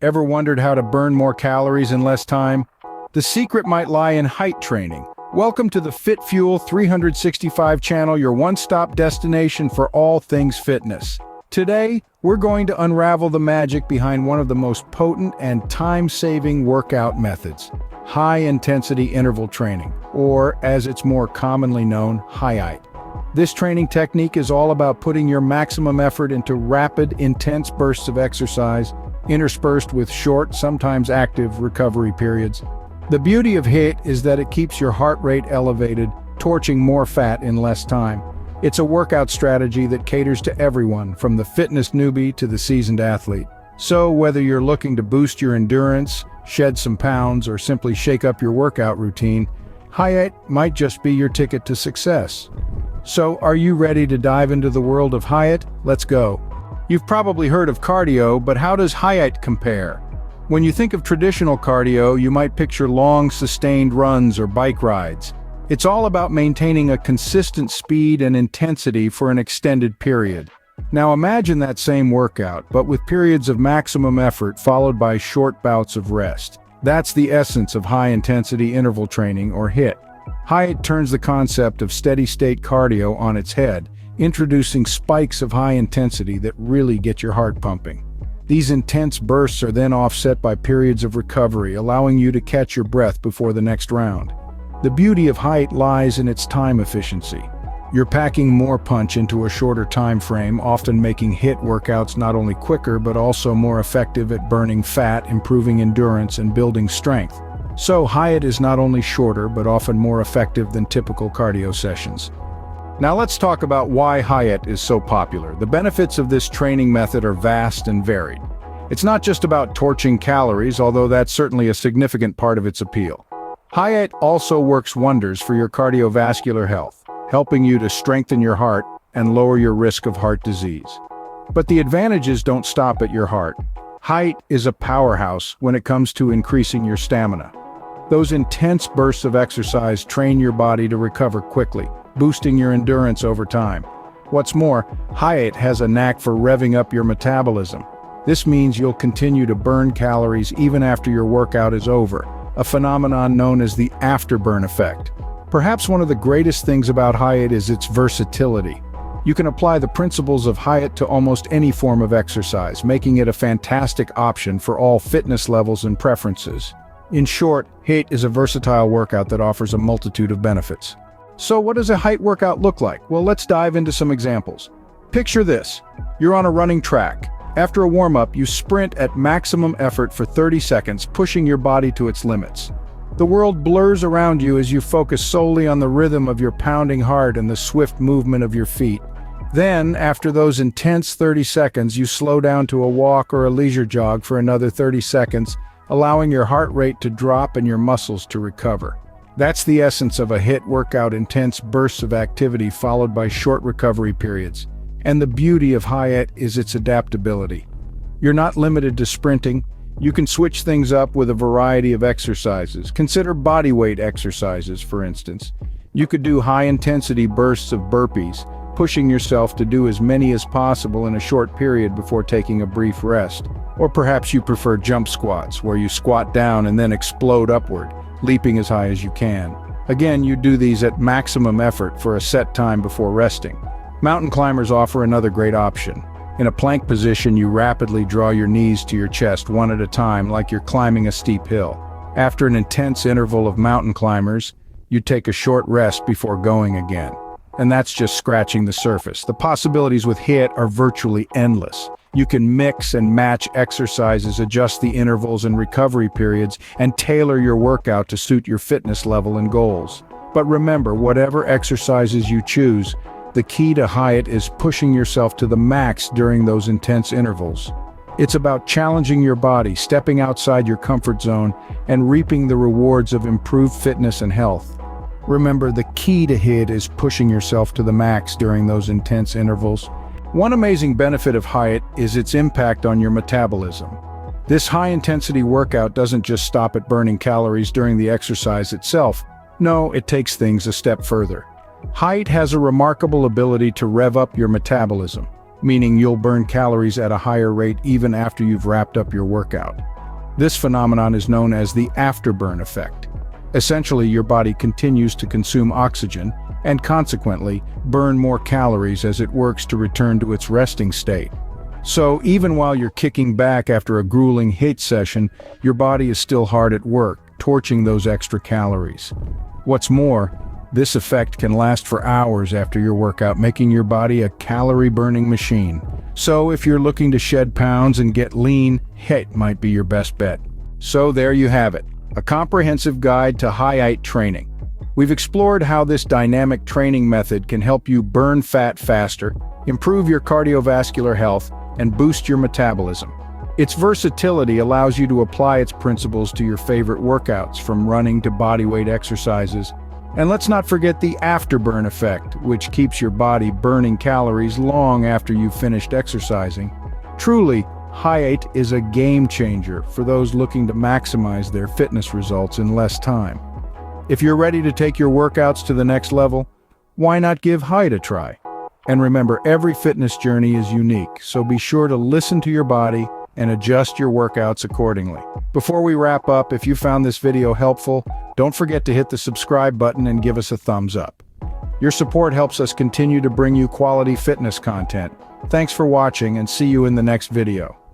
Ever wondered how to burn more calories in less time? The secret might lie in HIIT training. Welcome to the Fit Fuel 365 channel, your one-stop destination for all things fitness. Today, we're going to unravel the magic behind one of the most potent and time-saving workout methods, high-intensity interval training, or as it's more commonly known, HIIT. This training technique is all about putting your maximum effort into rapid, intense bursts of exercise, interspersed with short, sometimes active recovery periods. The beauty of HIIT is that it keeps your heart rate elevated, torching more fat in less time. It's a workout strategy that caters to everyone, from the fitness newbie to the seasoned athlete. So whether you're looking to boost your endurance, shed some pounds, or simply shake up your workout routine, HIIT might just be your ticket to success. So, are you ready to dive into the world of HIIT? Let's go. You've probably heard of cardio, but how does HIIT compare? When you think of traditional cardio, you might picture long, sustained runs or bike rides. It's all about maintaining a consistent speed and intensity for an extended period. Now imagine that same workout, but with periods of maximum effort followed by short bouts of rest. That's the essence of high-intensity interval training, or HIIT. HIIT turns the concept of steady-state cardio on its head, introducing spikes of high intensity that really get your heart pumping. These intense bursts are then offset by periods of recovery, allowing you to catch your breath before the next round. The beauty of HIIT lies in its time efficiency. You're packing more punch into a shorter time frame, often making HIIT workouts not only quicker but also more effective at burning fat, improving endurance, and building strength. So HIIT is not only shorter but often more effective than typical cardio sessions. Now let's talk about why HIIT is so popular. The benefits of this training method are vast and varied. It's not just about torching calories, although that's certainly a significant part of its appeal. HIIT also works wonders for your cardiovascular health, helping you to strengthen your heart and lower your risk of heart disease. But the advantages don't stop at your heart. HIIT is a powerhouse when it comes to increasing your stamina. Those intense bursts of exercise train your body to recover quickly, boosting your endurance over time. What's more, HIIT has a knack for revving up your metabolism. This means you'll continue to burn calories even after your workout is over, a phenomenon known as the afterburn effect. Perhaps one of the greatest things about HIIT is its versatility. You can apply the principles of HIIT to almost any form of exercise, making it a fantastic option for all fitness levels and preferences. In short, HIIT is a versatile workout that offers a multitude of benefits. So what does a HIIT workout look like? Well, let's dive into some examples. Picture this. You're on a running track. After a warm-up, you sprint at maximum effort for 30 seconds, pushing your body to its limits. The world blurs around you as you focus solely on the rhythm of your pounding heart and the swift movement of your feet. Then, after those intense 30 seconds, you slow down to a walk or a leisure jog for another 30 seconds, allowing your heart rate to drop and your muscles to recover. That's the essence of a HIIT workout: intense bursts of activity followed by short recovery periods. And the beauty of HIIT is its adaptability. You're not limited to sprinting. You can switch things up with a variety of exercises. Consider bodyweight exercises, for instance. You could do high-intensity bursts of burpees, pushing yourself to do as many as possible in a short period before taking a brief rest. Or perhaps you prefer jump squats, where you squat down and then explode upward, leaping as high as you can. Again, you do these at maximum effort for a set time before resting. Mountain climbers offer another great option. In a plank position, you rapidly draw your knees to your chest one at a time, like you're climbing a steep hill. After an intense interval of mountain climbers, you take a short rest before going again. And that's just scratching the surface. The possibilities with HIIT are virtually endless. You can mix and match exercises, adjust the intervals and recovery periods, and tailor your workout to suit your fitness level and goals. But remember, whatever exercises you choose, the key to HIIT is pushing yourself to the max during those intense intervals. It's about challenging your body, stepping outside your comfort zone, and reaping the rewards of improved fitness and health. Remember, the key to HIIT is pushing yourself to the max during those intense intervals. One amazing benefit of HIIT is its impact on your metabolism. This high-intensity workout doesn't just stop at burning calories during the exercise itself. No, it takes things a step further. HIIT has a remarkable ability to rev up your metabolism, meaning you'll burn calories at a higher rate even after you've wrapped up your workout. This phenomenon is known as the afterburn effect. Essentially, your body continues to consume oxygen and consequently burn more calories as it works to return to its resting state. So even while you're kicking back after a grueling HIIT session, your body is still hard at work, torching those extra calories. What's more, this effect can last for hours after your workout, making your body a calorie-burning machine. So if you're looking to shed pounds and get lean, HIIT might be your best bet. So there you have it, a comprehensive guide to HIIT training. We've explored how this dynamic training method can help you burn fat faster, improve your cardiovascular health, and boost your metabolism. Its versatility allows you to apply its principles to your favorite workouts, from running to bodyweight exercises. And let's not forget the afterburn effect, which keeps your body burning calories long after you've finished exercising. Truly, HIIT is a game changer for those looking to maximize their fitness results in less time. If you're ready to take your workouts to the next level, why not give HIIT a try? And remember, every fitness journey is unique, so be sure to listen to your body and adjust your workouts accordingly. Before we wrap up, if you found this video helpful, don't forget to hit the subscribe button and give us a thumbs up. Your support helps us continue to bring you quality fitness content. Thanks for watching, and see you in the next video.